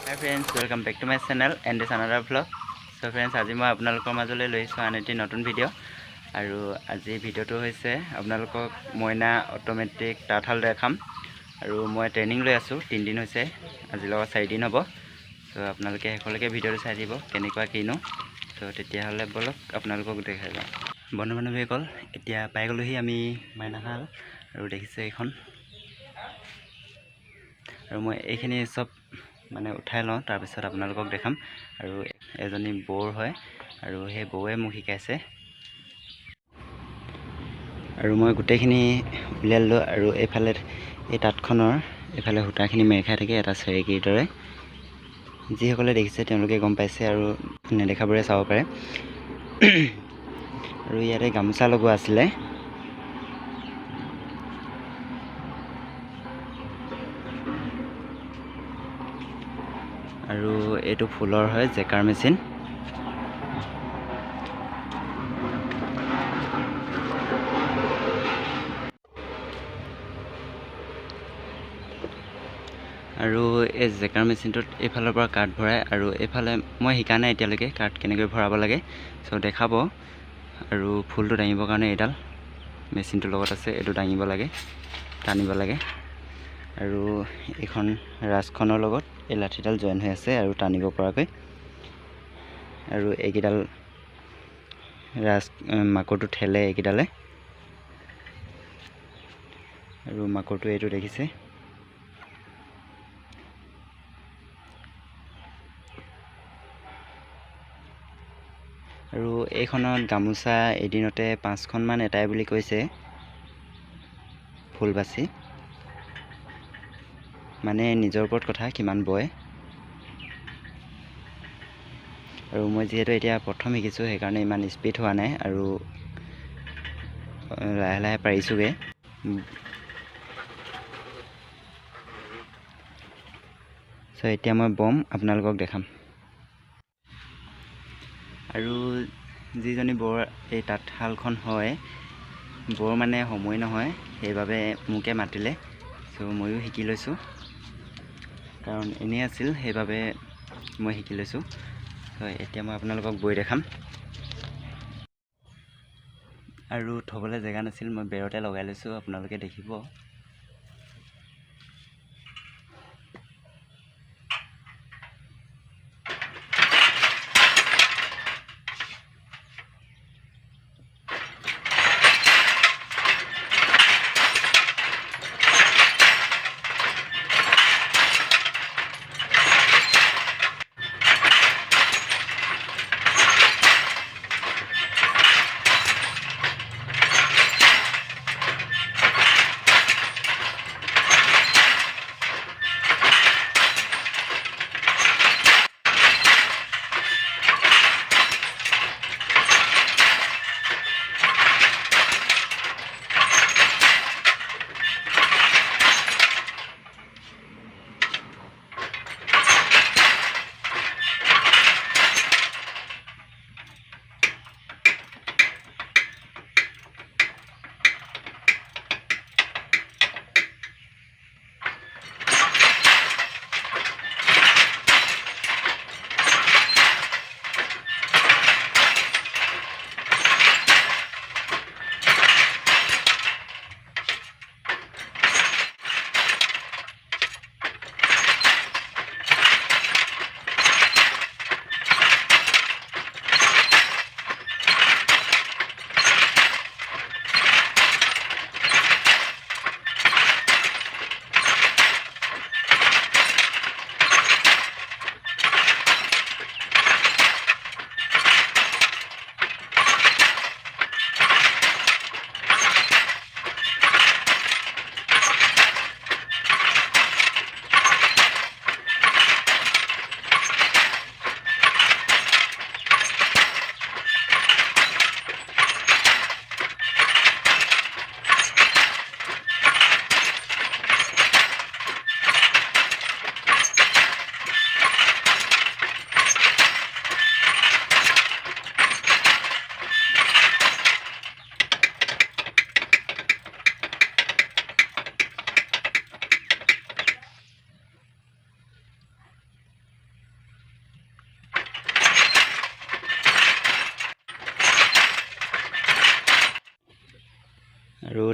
Hi friends, welcome back to my channel and this another vlog. So friends, আজি মই আপোনালোকৰ মাজলৈ লৈছো আন এটি নতুন ভিডিঅ' আৰু আজি ভিডিঅ'টো হৈছে আপোনালোকক মইনা অটোমেটিক তাঁতশাল দেখাম আৰু মই ট্ৰেইনিং লৈ আছো 3 দিন হৈছে আজি লগত 4 দিন হ'ব। সো আপোনালোকে হেকলৈকে ভিডিঅ'টো চাই দিব কেনেকুৱা কিনো। সো তেতিয়া হলে বলক আপোনালোকক দেখাই যাম। বন্ধু-বান্ধৱীসকল এতিয়া পাই গলোহি আমি মইনাশাল আৰু দেখিছে এখন আৰু মই এইখিনি সব মানে উঠাই লওঁ তাৰ পিছত আপোনালোকক দেখাম আৰু এজনী বৌৰ হয় আৰু সেই বৌৱে মোক শিকাইছে আৰু মই গোটেইখিনি উলিয়াই ললো আৰু এইফালে এই তাঁতখনৰ এইফালে সূতাখিনি মেৰ খাই থাকে এটা চেৰেকীৰ দৰে যিসকলে দেখিছে তেওঁলোকে গম পাইছে আৰু নেদেখাবোৰে চাব পাৰে আৰু ইয়াতে গামোচা লগোৱা আছিলে আৰু এইটো ফুলৰ হয় জেকাৰ মেচিন আৰু এই জেকাৰ মেচিনটোত এইফালৰ পৰা কাট ভৰাই আৰু এইফালে মই শিকা নাই এতিয়ালৈকে কাট কেনেকৈ ভৰাব লাগে সো দেখাব আৰু ফুলটো দাঙিবৰ কাৰণে এডাল মেচিনটোৰ লগত আছে এটো দাঙিব লাগে টানিব লাগে আৰু এখন ৰাজখনৰ লগত এই লাঠিডাল জয়েন হৈ আছে আৰু টানিব পৰাকৈ আৰু এইকিডাল ৰাজ মাকৰটো ঠেলে এইকিডালে আৰু মাকৰটো এইটো দেখিছে আৰু এইখনত গামোচা এদিনতে 5খন মান এটাই বুলি কৈছে ফুল বাছি মানে নিজৰ ওপৰত কথা কিমান বয় আৰু মই যেহেতু এতিয়া প্ৰথম শিকিছো সেইকাৰণে ইমান স্পিড হোৱা নাই আৰু লাহে লাহে পাৰিছোগে সো এতিয়া মই বম আপোনালোকক দেখাম আৰু যিজনী বৰ এই তাঁতশালখন হয় বৰ মানে সময় নহয় সেইবাবে মোকে মাতিলে সো ময়ো শিকি লৈছো কাৰণ এনে আছিল সেইবাবে মই শিকি লৈছো হয় এতিয়া মই আপোনালোকক বৈ দেখাম আৰু থবলৈ জেগা নাছিল মই বেৰতে লগাই লৈছো আপোনালোকে দেখিব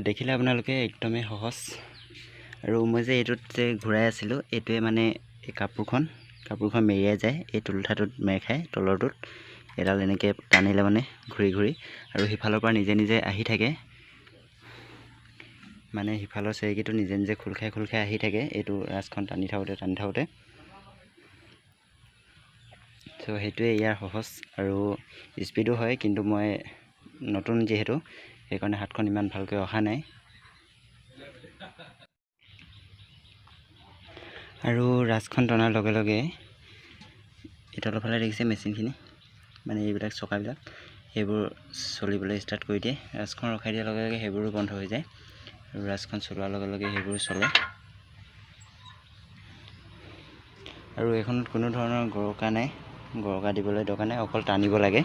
দেখিলে আপোনালোকে একদমেই সহজ। আৰু মই যে এইটোত যে ঘূৰাই আছিলোঁ, এইটোৱে মানে এই কাপোৰখন মেৰিয়াই যায়, এই তুলঠাটোত মেৰ খায় তলৰটোত, এডাল এনেকৈ টানিলে মানে ঘূৰি ঘূৰি, আৰু সিফালৰ পৰা নিজে নিজে আহি থাকে, মানে সিফালৰ চেৰেকীটো নিজে নিজে খোল খাই আহি থাকে এইটো ৰাছখন টানি থাকোঁতে চ' সেইটোৱে ইয়াৰ সহজ আৰু স্পীডো হয়। কিন্তু মই নতুন যিহেতু, সেইকাৰণে হাতখন ইমান ভালকৈ অহা নাই। আৰু ৰাছখন টনাৰ লগে লগে তলৰ ফালে দেখিছে মেচিনখিনি, মানে এইবিলাক চকাবিলাক, সেইবোৰ চলিবলৈ ষ্টাৰ্ট কৰি দিয়ে। ৰাছখন ৰখাই দিয়াৰ লগে লগে সেইবোৰো বন্ধ হৈ যায়, আৰু ৰাছখন চলোৱাৰ লগে লগে সেইবোৰ চলে। আৰু এইখনত কোনো ধৰণৰ গৰকা নাই, গৰকা দিবলৈ দৰকাৰ নাই, অকল টানিব লাগে।